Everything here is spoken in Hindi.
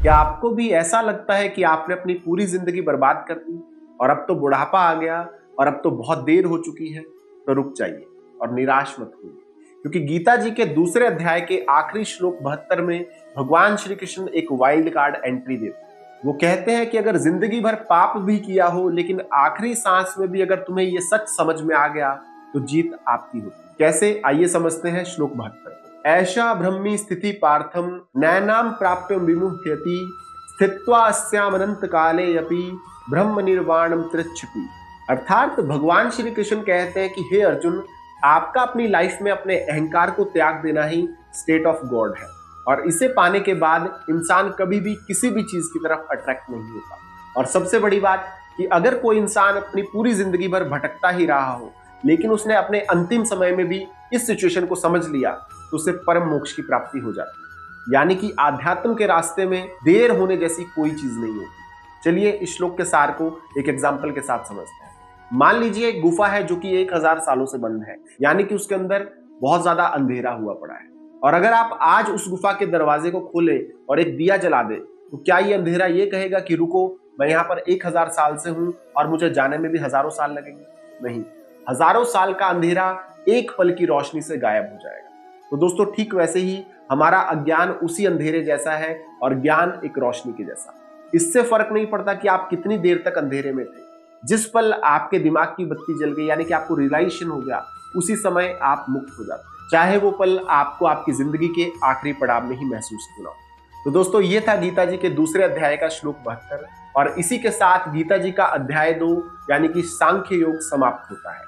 क्या आपको भी ऐसा लगता है कि आपने अपनी पूरी जिंदगी बर्बाद कर दी और अब तो बुढ़ापा आ गया और अब तो बहुत देर हो चुकी है? तो रुक जाइए और निराश मत होइए, क्योंकि गीता जी के दूसरे अध्याय के आखिरी श्लोक 72 में भगवान श्री कृष्ण एक वाइल्ड कार्ड एंट्री देते हैं। वो कहते हैं कि अगर जिंदगी भर पाप भी किया हो लेकिन आखिरी सांस में भी अगर तुम्हें ये सच समझ में आ गया तो जीत आपकी होती। कैसे, आइए समझते हैं श्लोक 72 को। ऐशा ब्रह्मी स्थिति पार्थम नैनाम प्राप्य विमुह्यति स्थित्वा अस्यामनंत काले अपि ब्रह्म निर्वाणम तृच्छति। अर्थात भगवान श्री कृष्ण कहते हैं कि हे अर्जुन, आपका अपनी लाइफ में अपने अहंकार को त्याग देना ही स्टेट ऑफ गॉड है, और इसे पाने के बाद इंसान कभी भी किसी भी चीज की तरफ अट्रैक्ट नहीं होता। और सबसे बड़ी बात कि अगर कोई इंसान अपनी पूरी जिंदगी भर भटकता ही रहा हो लेकिन उसने अपने अंतिम समय में भी इस सिचुएशन को समझ लिया तो उसे परम मोक्ष की प्राप्ति हो जाती है। यानी कि आध्यात्म के रास्ते में देर होने जैसी कोई चीज नहीं होती। चलिए इस श्लोक के सार को एक एग्जाम्पल के साथ समझते हैं। मान लीजिए एक गुफा है जो कि 1000 सालों से बंद है, यानी कि उसके अंदर बहुत ज्यादा अंधेरा हुआ पड़ा है। और अगर आप आज उस गुफा के दरवाजे को खोले और एक दिया जला दे तो क्या ये अंधेरा ये कहेगा कि रुको, मैं यहाँ पर 1000 साल से हूं और मुझे जाने में भी हजारों साल लगेंगे? नहीं, हजारों साल का अंधेरा एक पल की रोशनी से गायब हो जाएगा। तो दोस्तों ठीक वैसे ही हमारा अज्ञान उसी अंधेरे जैसा है और ज्ञान एक रोशनी के जैसा। इससे फर्क नहीं पड़ता कि आप कितनी देर तक अंधेरे में थे। जिस पल आपके दिमाग की बत्ती जल गई, यानी कि आपको रियलाइजेशन हो गया, उसी समय आप मुक्त हो जाते हैं, चाहे वो पल आपको आपकी जिंदगी के आखिरी पड़ाव में ही महसूस होना हो। तो दोस्तों ये था गीता जी के दूसरे अध्याय का श्लोक 72, और इसी के साथ गीता जी का अध्याय 2 यानी कि सांख्य योग समाप्त होता है।